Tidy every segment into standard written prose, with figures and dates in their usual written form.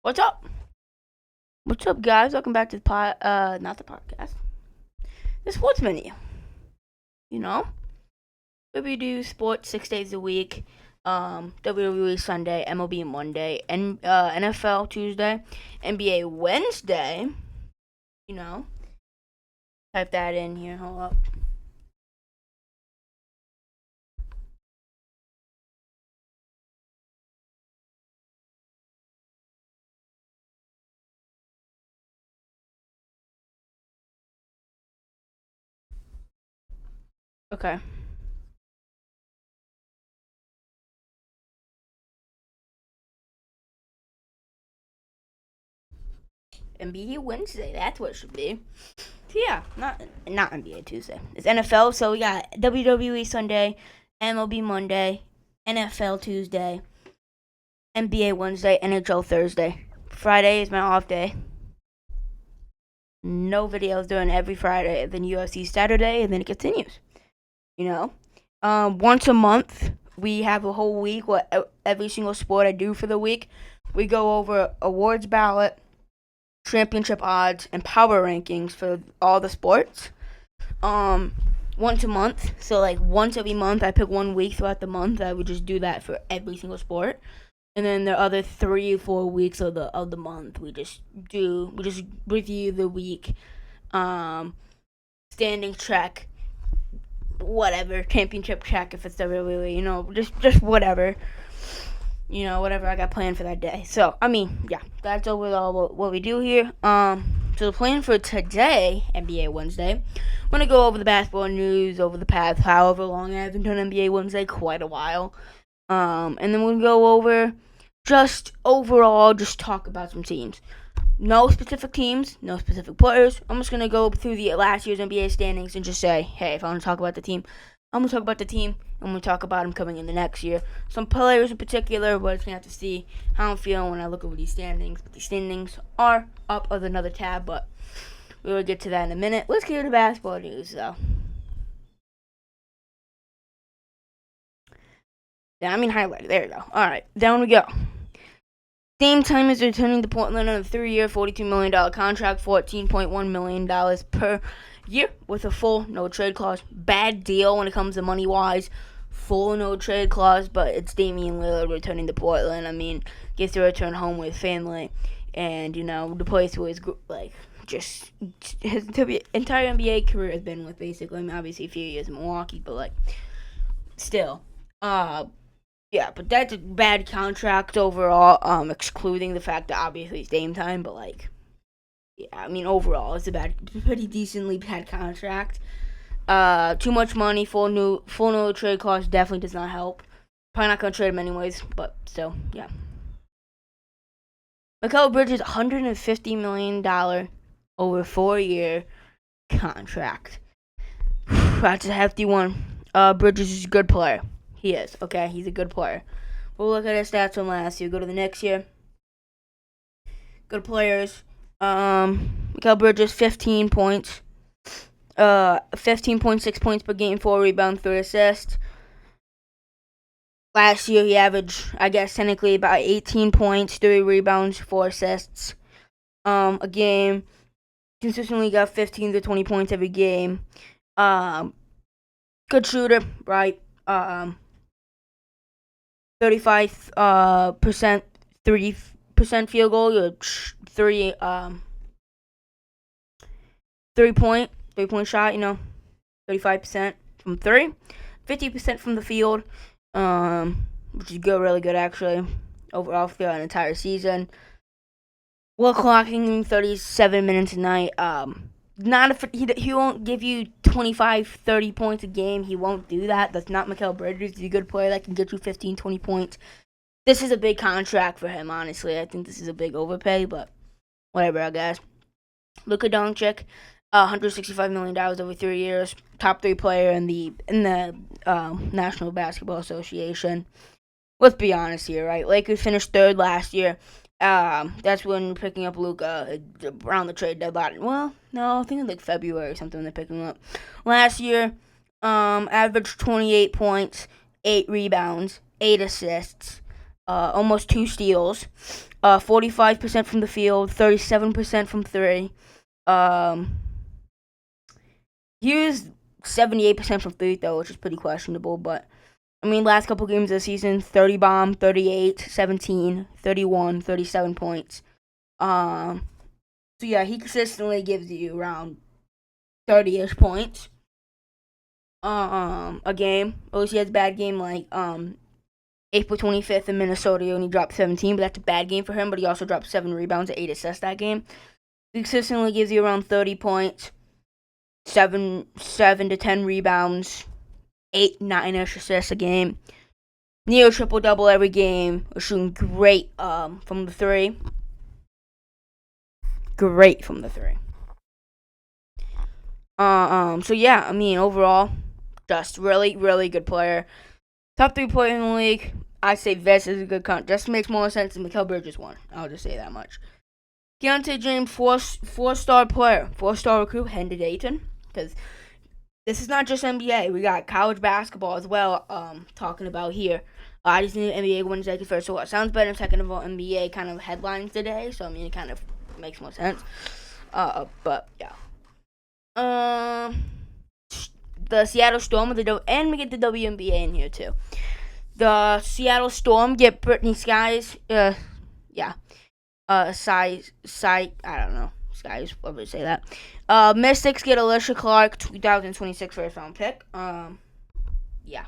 What's up? What's up, guys? Welcome back to not the podcast, the sports menu. You know, where we do sports 6 days a week. WWE Sunday, MLB Monday, and NFL Tuesday, NBA Wednesday. You know, type that in here. Hold up. Okay. NBA Wednesday. That's what it should be. So yeah, not NBA Tuesday. It's NFL. So we got WWE Sunday, MLB Monday, NFL Tuesday, NBA Wednesday, NHL Thursday. Friday is my off day. No videos during every Friday. Then UFC Saturday, and then it continues. You know, once a month we have a whole week. What every single sport I do for the week, we go over awards ballot, championship odds, and power rankings for all the sports. Once a month. So like once every month, I pick 1 week throughout the month. I would just do that for every single sport. And then the other 3 or 4 weeks of the month, we just review the week, standing track, whatever, championship track if it's WWE, just whatever, whatever I got planned for that day. So I mean, yeah, that's overall what we do here. So the plan for today, NBA Wednesday, I'm gonna go over the basketball news over the past however long I haven't done NBA Wednesday, quite a while. And then we'll go over just overall, just talk about some teams. No specific teams, no specific players. I'm just going to go through the last year's NBA standings and just say, hey, if I want to talk about the team, I'm going to talk about the team. I'm going to talk about them coming in the next year. Some players in particular, but it's going to have to see how I'm feeling when I look over these standings. But these standings are up of another tab, but we'll get to that in a minute. Let's get to basketball news, though. Highlighted. There we go. All right, down we go. Dame Time is returning to Portland on a 3-year, $42 million contract, $14.1 million per year with a full no-trade clause. Bad deal when it comes to money-wise. Full no-trade clause, but it's Damian Lillard returning to Portland. I mean, gets to return home with family. And, the place where his entire NBA career has been with, basically. I mean, obviously a few years in Milwaukee, but, still. Yeah, but that's a bad contract overall, excluding the fact that obviously it's Dame Time, but overall it's a pretty decently bad contract. Too much money, full no trade clause definitely does not help. Probably not gonna trade him anyways, but still, yeah. Mikal Bridges, $150 million over 4-year contract. That's a hefty one. Bridges is a good player. He is, okay? He's a good player. We'll look at his stats from last year. Go to the next year. Good players. Mikal Bridges, 15 points. 15.6 points per game, 4 rebounds, 3 assists. Last year, he averaged, I guess, technically about 18 points, 3 rebounds, 4 assists a game. Consistently got 15 to 20 points every game. Good shooter, right? 35% 3% field goal, 3-point shot, 35% from 3, 50% from the field, which is good, really good actually, overall for an entire season. Well, clocking 37 minutes a night. He won't give you 25, 30 points a game. He won't do that. That's not Mikal Bridges. He's a good player that can get you 15, 20 points this is a big contract for him. Honestly, I think this is a big overpay, but whatever, I guess. Luka Doncic, $165 million over 3 years, top 3 player in the National Basketball Association. Let's be honest here, right? Lakers finished third last year. That's when picking up Luka around the trade deadline. Well, no, I think in like February or something they're picking him up. Last year, averaged 28 points, 8 rebounds, 8 assists, almost 2 steals, 45% from the field, 37% from three. He was 78% from three though, which is pretty questionable, but I mean, last couple games of the season, 30 bomb, 38, 17, 31, 37 points. So yeah, he consistently gives you around 30-ish points a game. At least he has a bad game like April 25th in Minnesota when he dropped 17, but that's a bad game for him, but he also dropped 7 rebounds and 8 assists that game. He consistently gives you around 30 points, 7 to 10 rebounds, 8, 9-ish assists a game. Near triple-double every game. Shooting great from the three. Great from the three. So yeah, I mean, overall, just really, really good player. Top 3 player in the league. I say this is a good count. Just makes more sense than Mikal Bridges one. I'll just say that much. Keontae James, four-star player. 4-star recruit, heading to Dayton. Because this is not just NBA. We got college basketball as well talking about here. I just need NBA Wednesday first. So what sounds better. Second of all, NBA kind of headlines today. So I mean, it kind of makes more sense. But yeah. The Seattle Storm and we get the WNBA in here too. The Seattle Storm get Brittany Skies. I don't know. Skies, what would I say that? Mystics get Alicia Clark, 2026 first round pick. Yeah.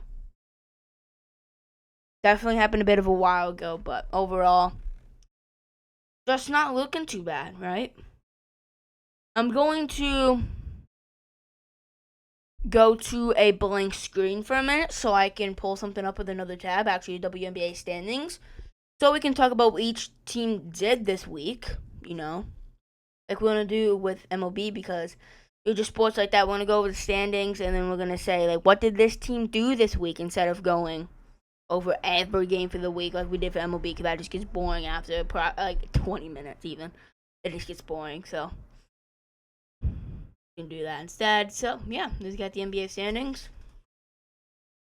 Definitely happened a bit of a while ago, but overall, just not looking too bad, right? I'm going to go to a blank screen for a minute so I can pull something up with another tab, actually WNBA standings, so we can talk about what each team did this week, like we're going to do with MLB, because we just sports like that. We're going to go over the standings, and then we're going to say, like, what did this team do this week instead of going over every game for the week like we did for MLB, because that just gets boring after like 20 minutes even. It just gets boring, so we can do that instead. So yeah, we got the NBA standings,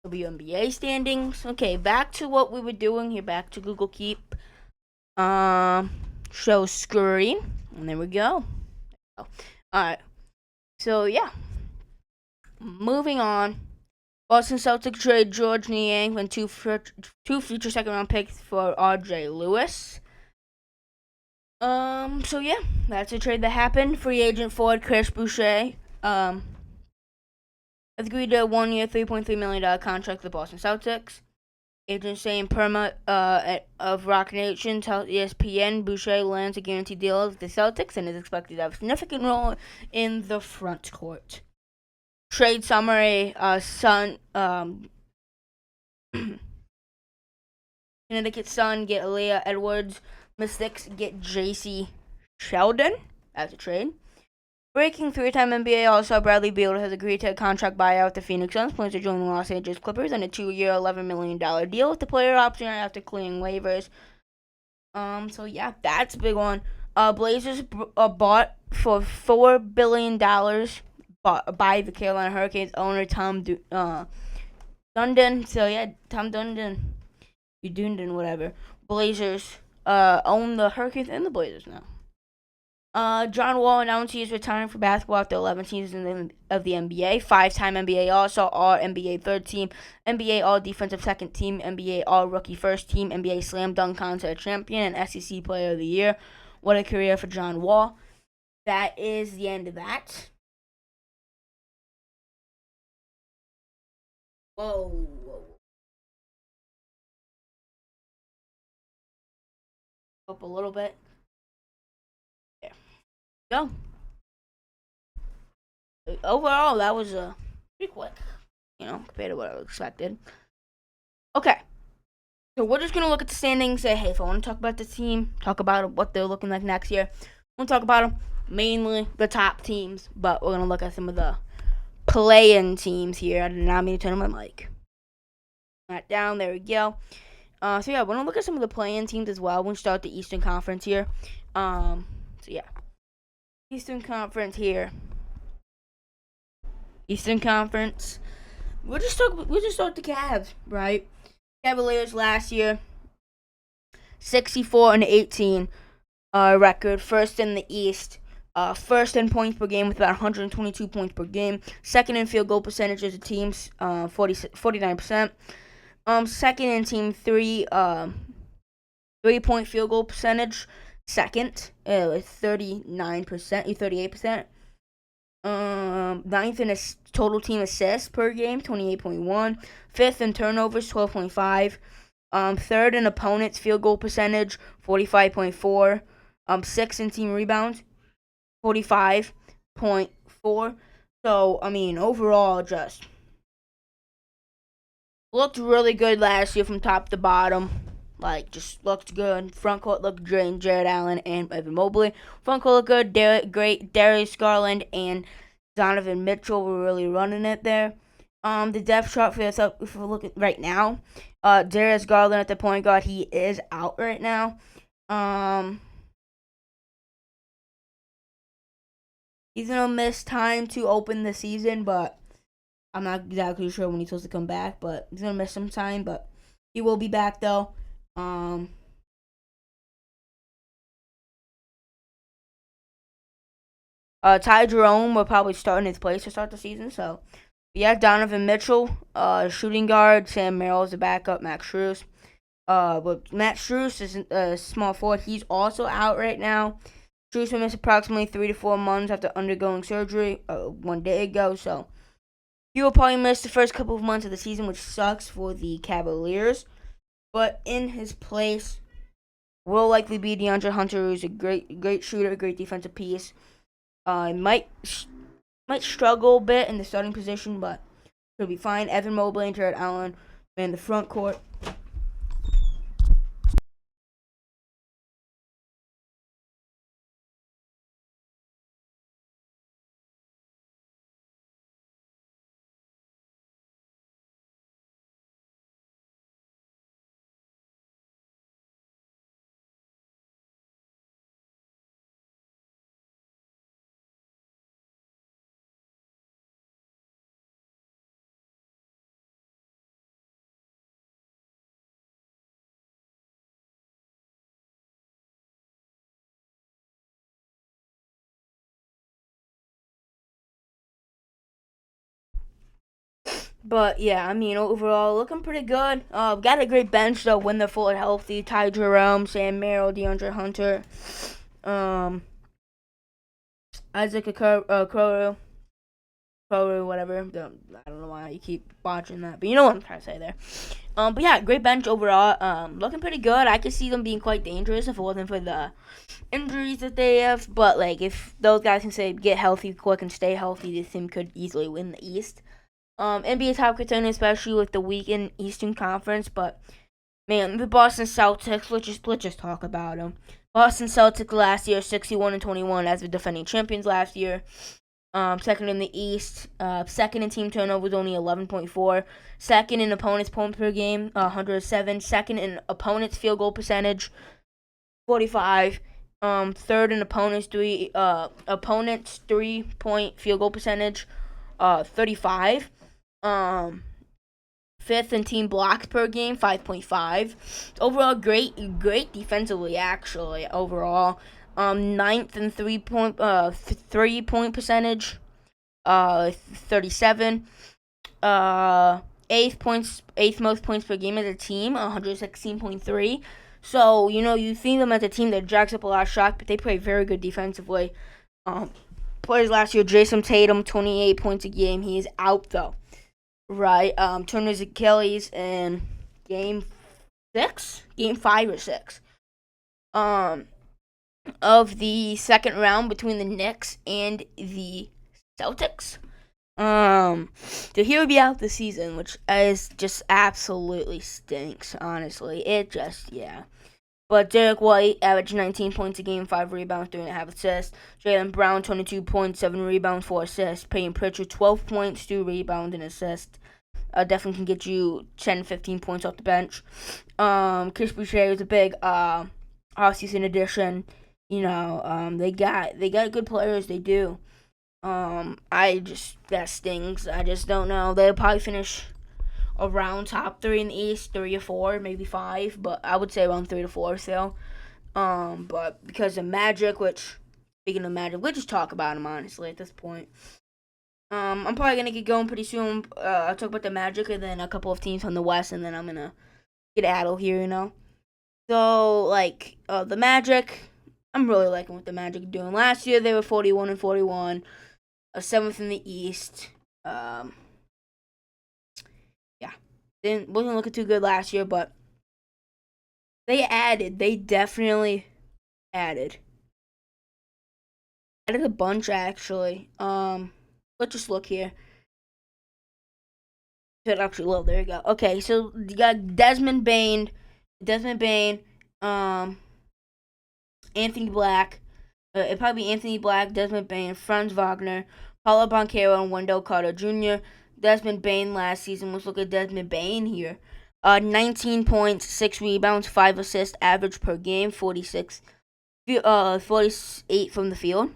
WNBA standings. Okay, back to what we were doing here. Back to Google Keep. Show screen, and there we go. Alright, so yeah, moving on. Boston Celtics trade George Niang and two future second-round picks for R.J. Lewis. So yeah, that's a trade that happened. Free agent forward Chris Boucher, agreed to a 1-year, $3.3 million contract with the Boston Celtics. Agent saying Perma of Rock Nation tells ESPN Boucher lands a guaranteed deal with the Celtics and is expected to have a significant role in the front court. Trade summary, Connecticut Sun get Aaliyah Edwards. Mystics get JC Sheldon as a trade. Breaking 3-time NBA All-Star Bradley Beal has agreed to a contract buyout with the Phoenix Suns, plans to join the Los Angeles Clippers on a 2-year, $11 million deal with the player option after clearing waivers. So yeah, that's a big one. Blazers bought for $4 billion by the Carolina Hurricanes owner Tom Dundon. So yeah, Tom Dundon, whatever. Blazers own the Hurricanes and the Blazers now. John Wall announced he is retiring from basketball after 11 seasons of the NBA. 5-time NBA All-Star, All-NBA third team, NBA All-Defensive second team, NBA All-Rookie first team, NBA Slam Dunk Contest champion, and SEC Player of the Year. What a career for John Wall. That is the end of that. Whoa. Up a little bit. There. Go. Overall, that was pretty quick, compared to what I expected. Okay. So we're just gonna look at the standings. Say, hey, if I want to talk about the team, talk about what they're looking like next year. We'll talk about them mainly the top teams, but we're gonna look at some of the play-in teams here. I did not mean to turn on my mic. That down. There we go. So yeah, we're gonna look at some of the play-in teams as well. We'll start the Eastern Conference here. So yeah, Eastern Conference here. Eastern Conference. We'll just start the Cavs, right? Cavaliers last year, 64-18 record, first in the East. First in points per game with about 122 points per game. Second in field goal percentage as a team, 49%. Second in team 3-point field goal percentage. Second, 39%, 38%. Ninth in total team assists per game, 28.1. Fifth in turnovers, 12.5. Third in opponents field goal percentage, 45.4. Sixth in team rebounds, 45.4. So I mean, overall, just looked really good last year from top to bottom. Like, just looked good. Front court looked great. Jared Allen and Evan Mobley. Front court looked good. Great. Darius Garland and Donovan Mitchell were really running it there. The depth chart for this, if we're looking right now, Darius Garland at the point guard, he is out right now. He's gonna miss time to open the season, but I'm not exactly sure when he's supposed to come back. But he's gonna miss some time, but he will be back though. Ty Jerome will probably start in his place to start the season. So, yeah, Donovan Mitchell, shooting guard. Sam Merrill's the backup. Max Strus. But Matt Strus is a small forward. He's also out right now. Strus will miss approximately 3 to 4 months after undergoing surgery 1 day ago. So, he will probably miss the first couple of months of the season, which sucks for the Cavaliers. But in his place will likely be DeAndre Hunter, who's a great shooter, great defensive piece. Might struggle a bit in the starting position, but he'll be fine. Evan Mobley and Jared Allen in the front court. But yeah, I mean, overall looking pretty good. Got a great bench though when they're fully healthy. Ty Jerome, Sam Merrill, DeAndre Hunter, Isaac Okoro, whatever. I don't know why you keep watching that, but you know what I'm trying to say there. But yeah, great bench overall. Looking pretty good. I could see them being quite dangerous if it wasn't for the injuries that they have. But like, if those guys can say get healthy quick and stay healthy, this team could easily win the East. NBA top contender, especially with the weakened Eastern Conference. But man, the Boston Celtics. Let's just talk about them. Boston Celtics last year, 61-21 as the defending champions last year. Second in the East. Second in team turnovers, only 11.4. Second in opponents' points per game, 107. Second in opponents' field goal percentage, 45. Third in opponents' 3-point field goal percentage, 35. Fifth in team blocks per game, 5.5. Overall, great defensively actually. Overall, ninth in 3-point percentage, 37. Eighth most points per game as a team, 116.3. So you see them as a team that jacks up a lot of shots, but they play very good defensively. Players last year, Jason Tatum, 28 points a game. He is out though. Right, Turner's Achilles in game 5 or 6, of the second round between the Knicks and the Celtics. So he would be out the season, which is just absolutely stinks. Honestly, it just yeah. But Derek White averaged 19 points a game, 5 rebounds, 3.5 assists. Jaylen Brown, 22 points, 7 rebounds, 4 assists. Peyton Pritchard, 12 points, 2 rebounds, and assist. Definitely can get you 10, 15 points off the bench. Chris Boucher is a big off-season addition. They got good players. They do. That stings. I just don't know. They'll probably finish around top 3 in the East, 3 or 4, maybe 5, but I would say around 3 to 4 still. But because of Magic, which, speaking of Magic, we'll just talk about them honestly at this point. I'm probably gonna get going pretty soon. I'll talk about the Magic and then a couple of teams on the West, and then I'm gonna get out of here. So the Magic, I'm really liking what the Magic are doing. Last year they were 41-41, a 7th in the East. Wasn't looking too good last year, but they definitely added a bunch actually. Let's just look here. Actually, well, there you go. Okay, so you got Desmond Bain, Anthony Black. It'd probably be Anthony Black, Desmond Bain, Franz Wagner, Paulo Banchero, and Wendell Carter Jr. Desmond Bain last season. Let's look at Desmond Bain here. 19 points, 6 rebounds, 5 assists, average per game, 48 from the field.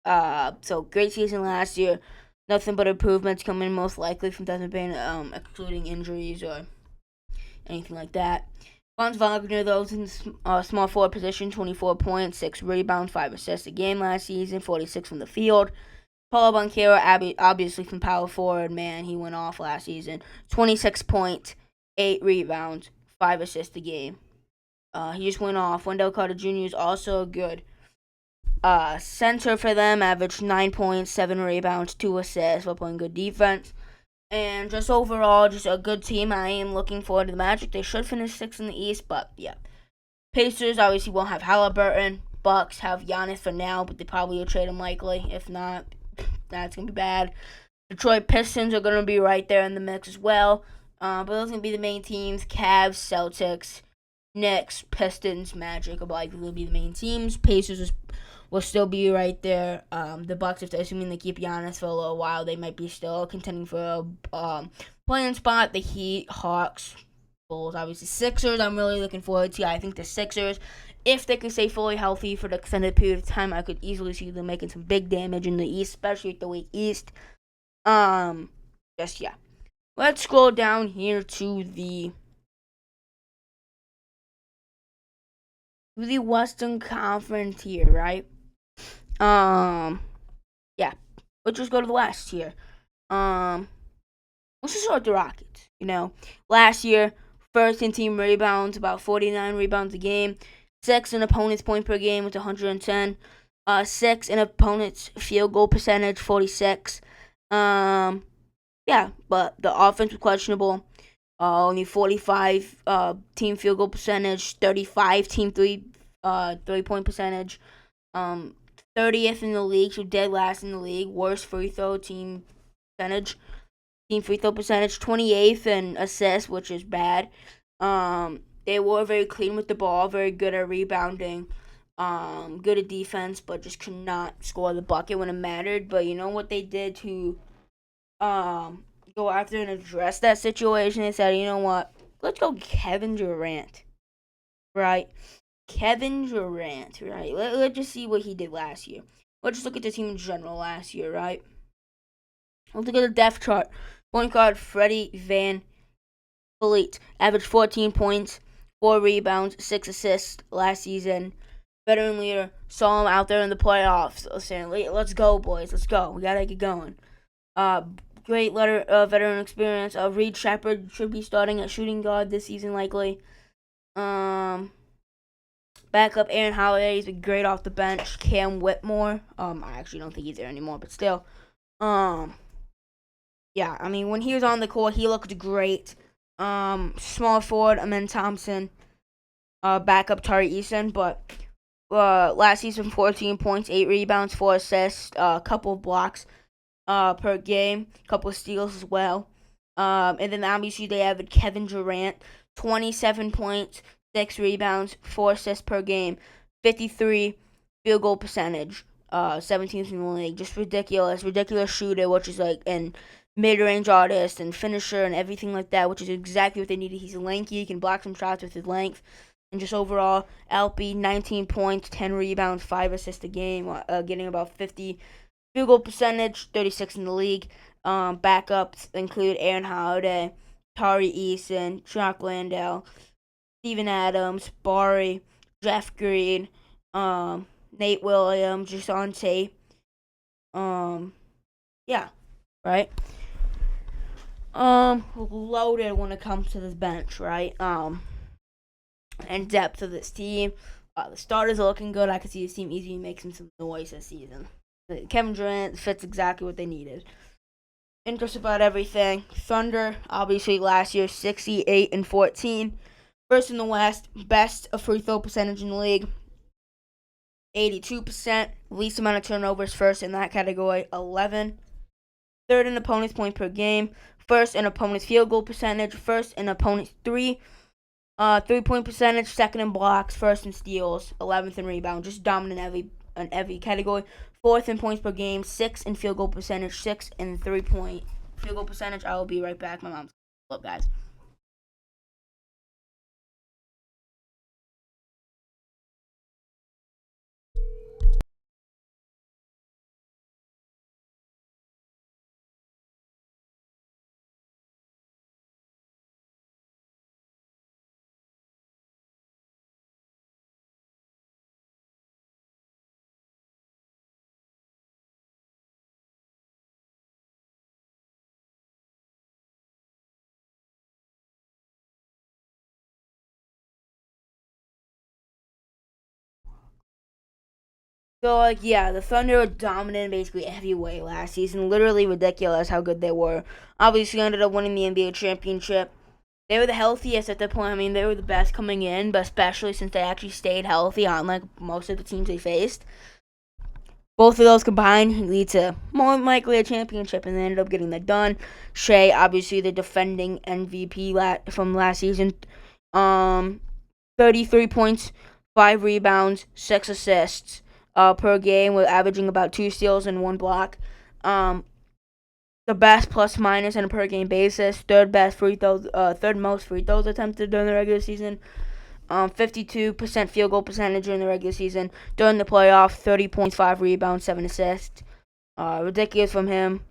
So great season last year. Nothing but improvements coming most likely from Desmond Bain, excluding injuries or anything like that. Franz Wagner, though, in small forward position, 24 points, 6 rebounds, 5 assists a game last season, 46 from the field. Paulo Banchero, obviously from power forward, man, he went off last season. 26 points, 8 rebounds, 5 assists a game. He just went off. Wendell Carter Jr. is also good. Center for them, averaged 9 points, 7 rebounds, 2 assists, while playing good defense. And just overall, just a good team. I am looking forward to the Magic. They should finish 6th in the East, but yeah. Pacers obviously won't have Halliburton. Bucks have Giannis for now, but they probably will trade him likely. If not, that's going to be bad. Detroit Pistons are going to be right there in the mix as well. But those are going to be the main teams. Cavs, Celtics, Knicks, Pistons, Magic are likely to be the main teams. Pacers will still be right there. The Bucks, if they're assuming they keep Giannis for a little while, they might be still contending for a playing spot. The Heat, Hawks, Bulls, obviously Sixers. I'm really looking forward to. I think the Sixers, if they could stay fully healthy for the extended period of time, I could easily see them making some big damage in the East, especially at the weak East. Yeah. Let's scroll down here to the Western Conference here, right? Yeah. Let's just go to the West here. Let's just start with the Rockets. Last year, first in team rebounds, about 49 rebounds a game. 6 in opponent's point per game with 110. 6 in opponent's field goal percentage, 46. Yeah, but the offense was questionable. Only 45 team field goal percentage, 35 team 3-point percentage. 30th in the league, so dead last in the league. Worst free throw team percentage. Team free throw percentage, 28th in assists, which is bad. They were very clean with the ball, very good at rebounding, good at defense, but just could not score the bucket when it mattered. But you know what they did to go after and address that situation? They said, you know what? Let's go Kevin Durant. Right? Kevin Durant, right? Let's just see what he did last year. Let's just look at the team in general last year, right? Let's look at the depth chart. Point guard Freddie Van Vliet averaged 14 points, 4 rebounds, 6 assists last season. Veteran leader, saw him out there in the playoffs. Saying, let's go, boys, let's go. We gotta get going. Great veteran experience. Reed Shepherd should be starting at shooting guard this season, likely. Backup Aaron Holiday, he's been great off the bench. Cam Whitmore, I actually don't think he's there anymore, but still. Yeah, I mean, when he was on the court, he looked great. Small forward, Amen Thompson. Backup Tari Eason, but last season, 14 points, 8 rebounds, 4 assists, a couple of blocks. per game. A couple of steals as well. And then obviously they have Kevin Durant, 27 points, 6 rebounds, 4 assists per game, 53 field goal percentage, 17th in the league. Just ridiculous shooter, which is like an mid-range artist and finisher and everything like that, which is exactly what they needed. He's lanky, he can block some shots with his length. And just overall, LP, 19 points, 10 rebounds, 5 assists a game, getting about 50 field goal percentage, 36 in the league. Backups include Aaron Holiday, Tari Eason, Jock Landale, Steven Adams, Bari, Jeff Green, Nate Williams, Jasonte. Yeah, right. Loaded when it comes to this bench, right? And depth of this team. The starters are looking good. I could see this team easily making some noise this season. Kevin Durant fits exactly what they needed. And just about everything. Thunder, obviously last year, 68-14. First in the West, best free throw percentage in the league, 82%. Least amount of turnovers, first in that category, 11. Third in opponent's point per game. First in opponent's field goal percentage. First in opponent's three-point percentage. Second in blocks. First in steals. 11th in rebound. Just dominant in every category. Fourth in points per game. Sixth in field goal percentage. Sixth in 3-point field goal percentage. I will be right back. My mom's up, guys. So, yeah, the Thunder were dominant basically every way last season. Literally ridiculous how good they were. Obviously, ended up winning the NBA championship. They were the healthiest at the point. I mean, they were the best coming in, but especially since they actually stayed healthy, unlike most of the teams they faced. Both of those combined lead to more likely a championship, and they ended up getting that done. Shea, obviously the defending MVP from last season, 33 points, 5 rebounds, 6 assists per game, with averaging about 2 steals and 1 block. The best plus minus on a per game basis. Third most free throws attempted during the regular season. 52% field goal percentage during the regular season. During the playoff, 30 points, 5 rebounds, 7 assists. Ridiculous from him.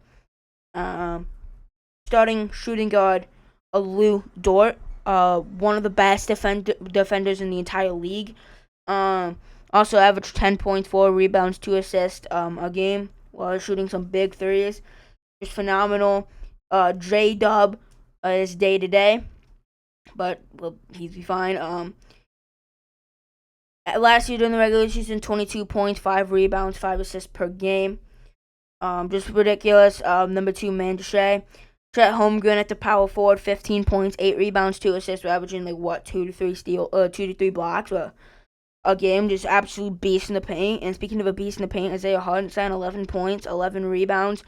Starting shooting guard, Lou Dort, one of the best defenders in the entire league. Also averaged 10 points, 4 rebounds, 2 assists a game while shooting some big threes. Just phenomenal. J-Dub is day to day, but he'd be fine. Last year during the regular season, 22 points, 5 rebounds, 5 assists per game. Just ridiculous. Number 2, Shea. Chet Holmgren at the power forward, 15 points, 8 rebounds, 2 assists, averaging 2 to 3 blocks a game. Just absolute beast in the paint. And speaking of a beast in the paint, Isaiah Hartenstein, 11 points, 11 rebounds,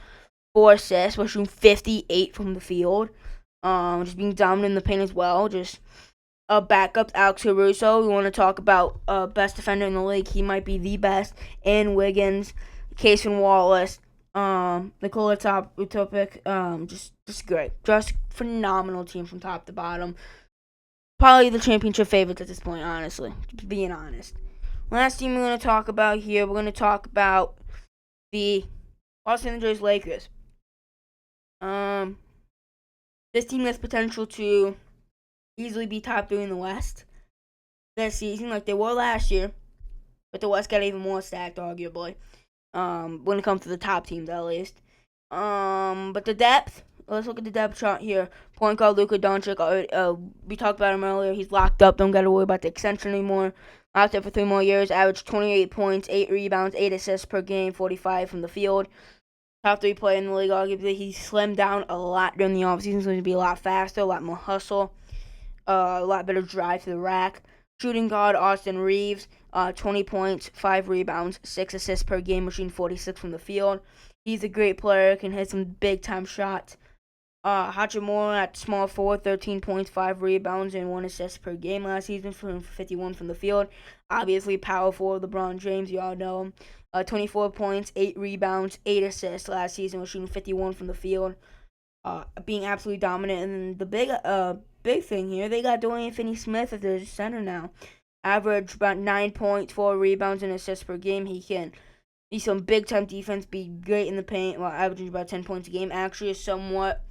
4 assists, while shooting 58 from the field. Just being dominant in the paint as well. Just backup, Alex Caruso. We want to talk about best defender in the league. He might be the best. And Wiggins, Cason Wallace, Nikola Utopic. Just great. Just phenomenal team from top to bottom. Probably the championship favorites at this point, honestly. Being honest. Last team we're going to talk about here, we're going to talk about the Los Angeles Lakers. This team has potential to easily be top 3 in the West this season, like they were last year, but the West got even more stacked, arguably. When it comes to the top teams, at least. But the depth. Let's look at the depth chart here. Point guard Luka Doncic. We talked about him earlier. He's locked up. Don't got to worry about the extension anymore. Locked up for 3 more years. Averaged 28 points, 8 rebounds, 8 assists per game, 45 from the field. Top 3 player in the league, arguably. He slimmed down a lot during the offseason. He's going to be a lot faster, a lot more hustle, a lot better drive to the rack. Shooting guard Austin Reeves, 20 points, 5 rebounds, 6 assists per game, machine 46 from the field. He's a great player, can hit some big time shots. Hachimura at small forward, 13 points, 5 rebounds, and 1 assist per game last season from 51 from the field. Obviously, power forward LeBron James, you all know him. 24 points, 8 rebounds, 8 assists last season, was shooting 51 from the field. Being absolutely dominant. And the big thing here, they got Dorian Finney-Smith as their center now. Average about 9 points, 4 rebounds, and assists per game. He can be some big time defense, be great in the paint, while averaging about 10 points a game. Actually, a somewhat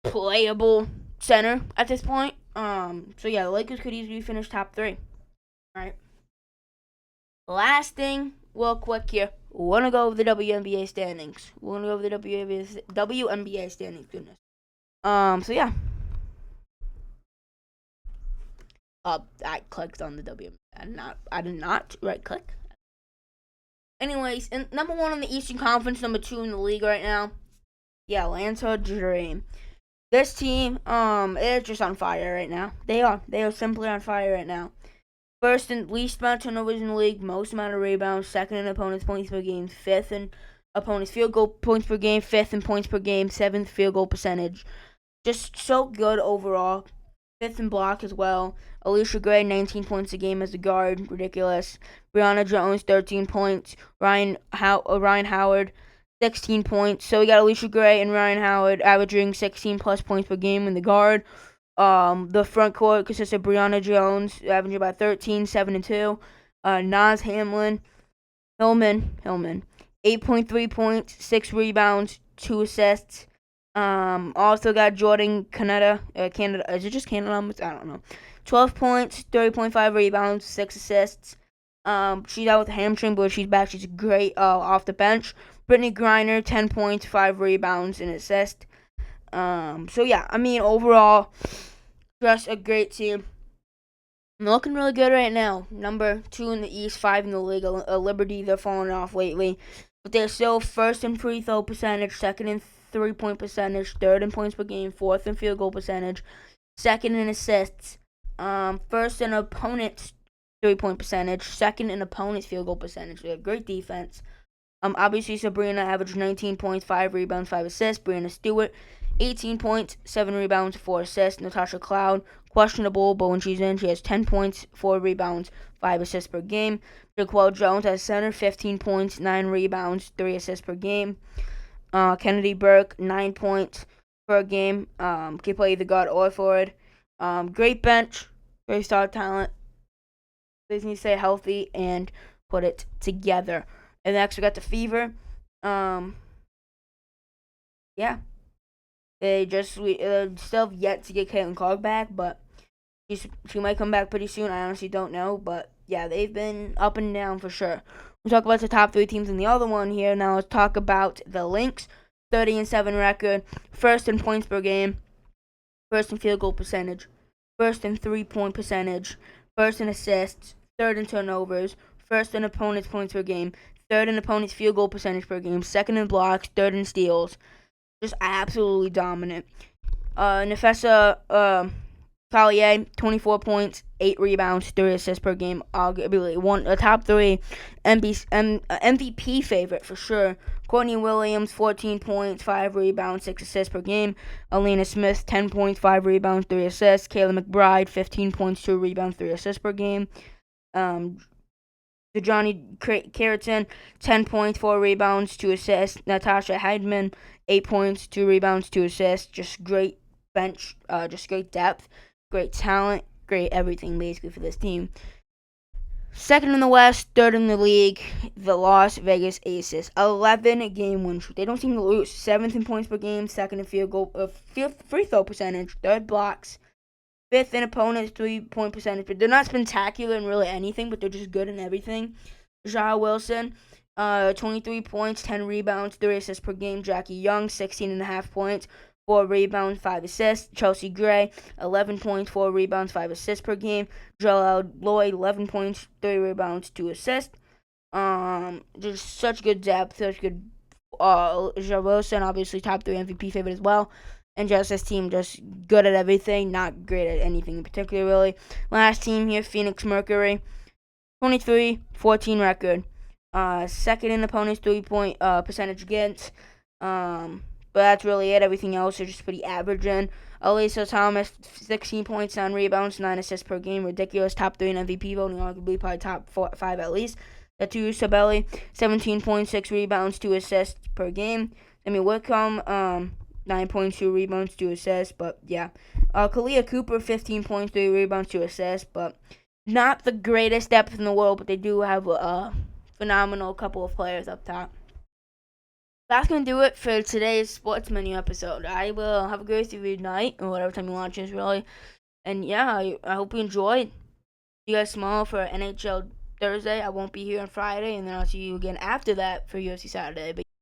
playable center at this point. So yeah, the Lakers could easily finish top 3. All right. Last thing, real quick here. We want to go over the WNBA standings. We want to go over the WNBA standings. Goodness. So yeah. I clicked on the WNBA. I did not right click. Anyways, number 1 in the Eastern Conference, number 2 in the league right now. Yeah, Atlanta Dream. This team, is just on fire right now. They are simply on fire right now. First in least amount of turnovers in the league, most amount of rebounds, second in opponents' points per game, fifth in opponents' field goal points per game, fifth in points per game, seventh field goal percentage. Just so good overall. Fifth in block as well. Alicia Gray, 19 points a game as a guard, ridiculous. Brianna Jones, 13 points. Ryan Howard, 16 points. So we got Alicia Gray and Ryan Howard averaging 16 plus points per game in the guard. The front court consists of Brianna Jones, averaging about 13, 7 and 2. Naz Hillman, 8.3 points, 6 rebounds, 2 assists. Also got Jordan Canada. Is it just Canada? I don't know. 12 points, 30.5 rebounds, 6 assists. She's out with a hamstring, but she's back. She's great off the bench. Brittany Griner, 10 points, 5 rebounds, and assist. So yeah, I mean, overall, just a great team. Looking really good right now. Number 2 in the East, 5 in the league. Liberty, they're falling off lately. But they're still first in free throw percentage, second in 3-point percentage, third in points per game, fourth in field goal percentage, second in assists, first in opponents' 3-point percentage, second in opponents' field goal percentage. They have great defense. Obviously, Sabrina averaged 19 points, 5 rebounds, 5 assists. Brianna Stewart, 18 points, 7 rebounds, 4 assists. Natasha Cloud, questionable, but when she's in, she has 10 points, 4 rebounds, 5 assists per game. Jaquel Jones as center, 15 points, 9 rebounds, 3 assists per game. Kennedy Burke, 9 points per game. Can play either guard or forward. Great bench, great star talent. They need to stay healthy and put it together. And next we got the Fever. Yeah. They still have yet to get Caitlin Clark back, but she might come back pretty soon. I honestly don't know, but yeah, they've been up and down for sure. We'll talk about the top 3 teams in the other one here. Now let's talk about the Lynx. 30-7 record, first in points per game, first in field goal percentage, first in 3-point percentage, first in assists, third in turnovers, first in opponents' points per game, third in opponents' field goal percentage per game, second in blocks, third in steals. Just absolutely dominant. Nefessa Collier, 24 points, 8 rebounds, 3 assists per game. Arguably a top 3 MVP favorite for sure. Courtney Williams, 14 points, 5 rebounds, 6 assists per game. Alina Smith, 10 points, 5 rebounds, 3 assists. Kayla McBride, 15 points, 2 rebounds, 3 assists per game. Johnny Carrington, 10 points, 4 rebounds, 2 assists. Natasha Heidman, 8 points, 2 rebounds, 2 assists. Just great bench, just great depth, great talent, great everything basically for this team. Second in the West, third in the league, the Las Vegas Aces. 11-game win streak. They don't seem to lose. 7th in points per game, second in free throw percentage, third blocks, 5th in opponents' 3-point percentage. But they're not spectacular in really anything, but they're just good in everything. Jara Wilson, 23 points, 10 rebounds, 3 assists per game. Jackie Young, 16.5 points, 4 rebounds, 5 assists. Chelsea Gray, 11 points, 4 rebounds, 5 assists per game. Joel Lloyd, 11 points, 3 rebounds, 2 assists. Just such good depth, such good. Jara Wilson, obviously top 3 MVP favorite as well. And just this team, just good at everything, not great at anything in particular, really. Last team here, Phoenix Mercury, 23-14 record. Second in opponent's 3-point percentage against. But that's really it. Everything else is just pretty averaging. Elisa Thomas, 16 points, 9 rebounds, 9 assists per game. Ridiculous. Top 3 in MVP voting, arguably probably top 5 at least. Tatu Sabelli, 17 points, 6 rebounds, 2 assists per game. I mean, Wickham, 9 points, 2 rebounds, 2 assists. But yeah. Kalia Cooper, 15 points, 3 rebounds, 2 assists. But not the greatest depth in the world, but they do have a phenomenal couple of players up top. That's going to do it for today's sports menu episode. I will have a great night, or whatever time you watch this, really. And yeah, I hope you enjoyed. You guys tomorrow for NHL Thursday. I won't be here on Friday, and then I'll see you again after that for UFC Saturday. But